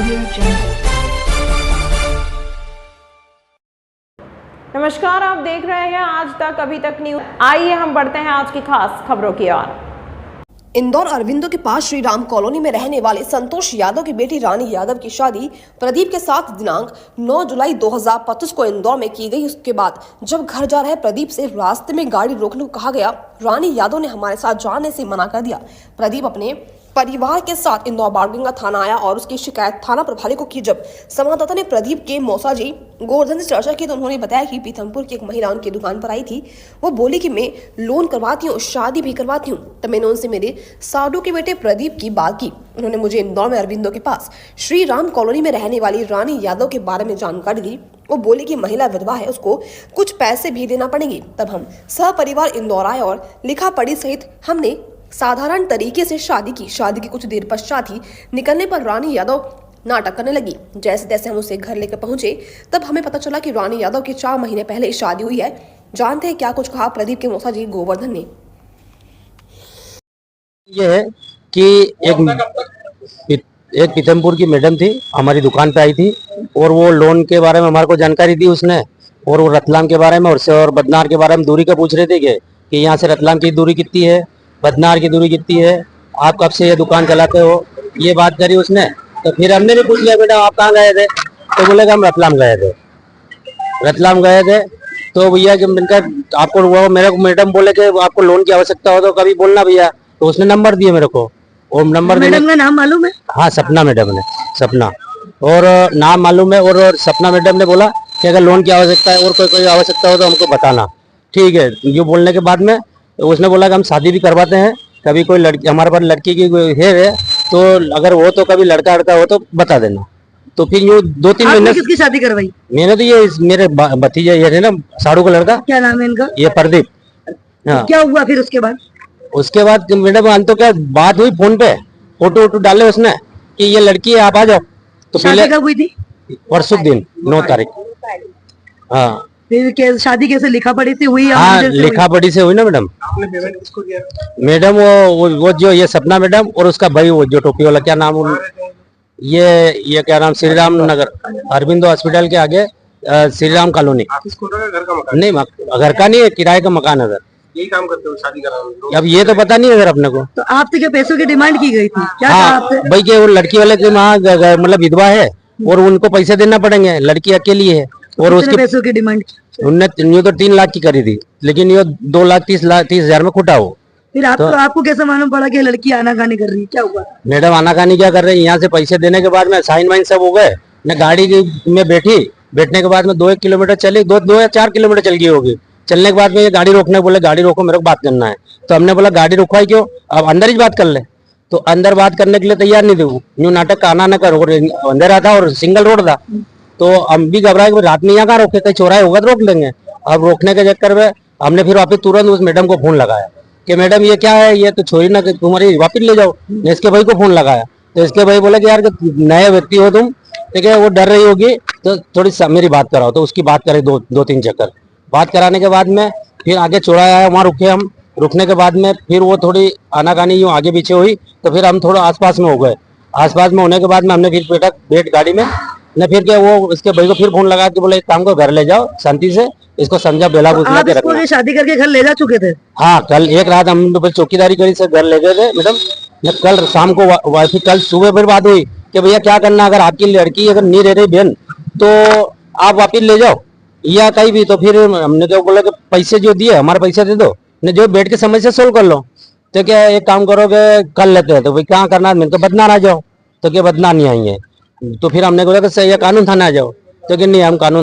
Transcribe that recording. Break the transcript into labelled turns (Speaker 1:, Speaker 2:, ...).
Speaker 1: Audio Jungle।
Speaker 2: नमस्कार, आप देख रहे हैं आज तक अभी तक न्यूज। आइए हम बढ़ते हैं आज की खास खबरों की ओर।
Speaker 3: इंदौर अरविंदो के पास श्री राम कॉलोनी में रहने वाले संतोष यादव की बेटी रानी यादव की शादी प्रदीप के साथ दिनांक 9 जुलाई 2025 को इंदौर में की गई। उसके बाद जब घर जा रहे प्रदीप से रास्ते में गाड़ी रोकने को कहा गया, रानी यादव ने हमारे साथ जाने से मना कर दिया। प्रदीप अपने परिवार के साथ इंदौर बाड़गंगा थाना आया और उसकी शिकायत थाना प्रभारी को की। जब संवाददाता ने प्रदीप के मौसा जी गोवर्धन से चर्चा की तो उन्होंने बताया कि पीथमपुर की एक महिला उनकी दुकान पर आई थी। वो बोली कि मैं लोन करवाती हूँ, शादी भी करवाती हूँ। तब मैंने उनसे मेरे साडू के बेटे प्रदीप की बात की। उन्होंने मुझे इंदौर में अरविंदो के पास श्री राम कॉलोनी में रहने वाली रानी यादव के बारे में जानकारी दी। वो बोली कि महिला विधवा है, उसको कुछ पैसे भी देना पड़ेंगे। तब हम सहपरिवार इंदौर आए और लिखा पढ़ी सहित हमने साधारण तरीके से शादी की। शादी की कुछ देर पश्चात ही निकलने पर रानी यादव नाटक करने लगी। जैसे तैसे हम उसे घर लेकर पहुंचे तब हमें पता चला कि रानी यादव की 4 महीने पहले शादी हुई है। जानते हैं क्या कुछ कहा प्रदीप के मौसा जी गोवर्धन ने।
Speaker 4: ये है कि एक पीथमपुर की मैडम थी, हमारी दुकान पे आई थी और वो लोन के बारे में हमारे को जानकारी दी उसने, और वो रतलाम के बारे में और बदनार के बारे में दूरी का पूछ रहे थे कि यहाँ से रतलाम की दूरी कितनी है, बदनार की दूरी कितनी है, आप कब से ये दुकान चलाते हो, ये बात करी उसने। तो फिर हमने भी पूछ लिया, बेटा आप कहाँ गए थे? तो बोले कि हम रतलाम गए थे। रतलाम गए थे तो भैया जब मैंने आपको वो मेरे को मैडम बोले कि आपको लोन की आवश्यकता हो तो कभी बोलना भैया। तो उसने नंबर दिए मेरे को, और नंबर
Speaker 5: मैडम का नाम मालूम है?
Speaker 4: हाँ, सपना मैडम ने, सपना, और नाम मालूम है। और सपना मैडम ने बोला कि अगर लोन की आवश्यकता है और कोई आवश्यकता हो तो हमको बताना। ठीक है, ये बोलने के बाद में उसने बोला कि हम शादी भी करवाते हैं, कभी कोई लड़की हमारे पास लड़की की है तो अगर वो तो कभी लड़का हो तो बता देना। तो फिर यूँ 2-3 महीने।
Speaker 5: किसकी शादी करवाई?
Speaker 4: मैंने तो ये मेरे भतीजे ये थे ना, साड़ू का लड़का।
Speaker 5: क्या नाम है इनका?
Speaker 4: ये प्रदीप। हाँ,
Speaker 5: क्या हुआ फिर उसके बाद?
Speaker 4: उसके बाद मैडम तो क्या बात हुई, फोन पे फोटो वोटो डाले उसने कि ये लड़की है, आप आ जाओ। तो
Speaker 5: शादी कब हुई थी?
Speaker 4: परसों दिन 9 तारीख। हाँ,
Speaker 5: फिर शादी कैसे लिखा पढ़ी से हुई?
Speaker 4: हाँ, लिखा पढ़ी से हुई ना मैडम।
Speaker 5: आपने पेमेंट किसको किया?
Speaker 4: मैडम वो जो ये सपना मैडम और उसका भाई वो जो टोपी वाला, क्या नाम ये क्या नाम, श्री राम नगर अरविंदो हॉस्पिटल के आगे श्री राम कॉलोनी।
Speaker 6: घर का मकान?
Speaker 4: नहीं, घर का नहीं है, किराए का मकान है सर।
Speaker 6: यही काम करते हो, शादी करा?
Speaker 4: अब ये तो पता नहीं है सर अपने को।
Speaker 5: तो आपसे क्या पैसों की डिमांड की गई थी? क्या कहा आपसे?
Speaker 4: भाई के वो लड़की वाले के वहाँ मतलब विधवा है और उनको पैसे देना पड़ेंगे, लड़की अकेली है। और उसके
Speaker 5: पैसों की डिमांड
Speaker 4: उनने यूँ तो 3 लाख की करी थी, लेकिन ये 2,30,30,000 में खुटा हो।
Speaker 5: फिर आपको कैसे मालूम पड़ा कि लड़की आनाकानी कर रही है? क्या हुआ?
Speaker 4: मैडम आनाकानी क्या कर रही है, यहाँ से पैसे देने के बाद में साइन वाइन सब हो गए, मैं गाड़ी में बैठने के बाद में 2-1 किलोमीटर चली, 2 या 4 किलोमीटर चल गई होगी। चलने के बाद में ये गाड़ी रोकने बोले, गाड़ी रोको, मेरे को बात करना है। तो हमने बोला गाड़ी रुकवाई क्यों, अब अंदर ही बात कर ले। तो अंदर बात करने के लिए तैयार नहीं थे, यूँ नाटक आना न कर। अंधेरा था और सिंगल रोड था, तो हम भी घबराए कि रात में यहाँ कहाँ रोके, कहीं चौराहे होगा तो रोक लेंगे। अब रोकने के चक्कर में हमने फिर वापस तुरंत उस मैडम को फोन लगाया कि मैडम ये क्या है, ये तो छोड़ी ना कि तुम्हारी वापस ले जाओ। इसके भाई को फोन लगाया तो इसके भाई बोले कि यार नए व्यक्ति हो तुम, ठीक है, वो डर रही होगी तो थोड़ी मेरी बात कराओ। तो उसकी बात करे 2-3 चक्कर। बात कराने के बाद में फिर आगे चौराहा आया, वहाँ रुके हम। रुकने के बाद में फिर वो थोड़ी आनाकानी यूँ आगे पीछे हुई, तो फिर हम थोड़ा आसपास में हो गए। आसपास में होने के बाद में हमने फिर बैठ गाड़ी में न, फिर क्या वो इसके भाई को फिर फोन लगा के बोले एक काम को घर ले जाओ, शांति से इसको समझा बेला बुझा के रखना।
Speaker 5: शादी करके घर ले जा चुके थे?
Speaker 4: हाँ, कल एक रात हम चौकीदारी करी से घर ले गए थे मैडम। कल शाम को कल सुबह फिर बात हुई कि भैया क्या करना, अगर आपकी लड़की अगर नहीं रह रही बहन तो आप वापिस ले जाओ या कहीं भी। तो फिर हमने क्या बोला कि पैसे जो दिए हमारे पैसे दे दो, न जो बैठ के समस्या सोल्व कर लो। तो क्या एक काम करोगे, कर लेते हैं। तो भाई क्या करना, मैंने तो बदनार आ जाओ। तो क्या बदनार नहीं आएंगे। तो फिर हमने बोला कि सही है कानून थाना आ जाओ। तो कि नहीं, हम कानून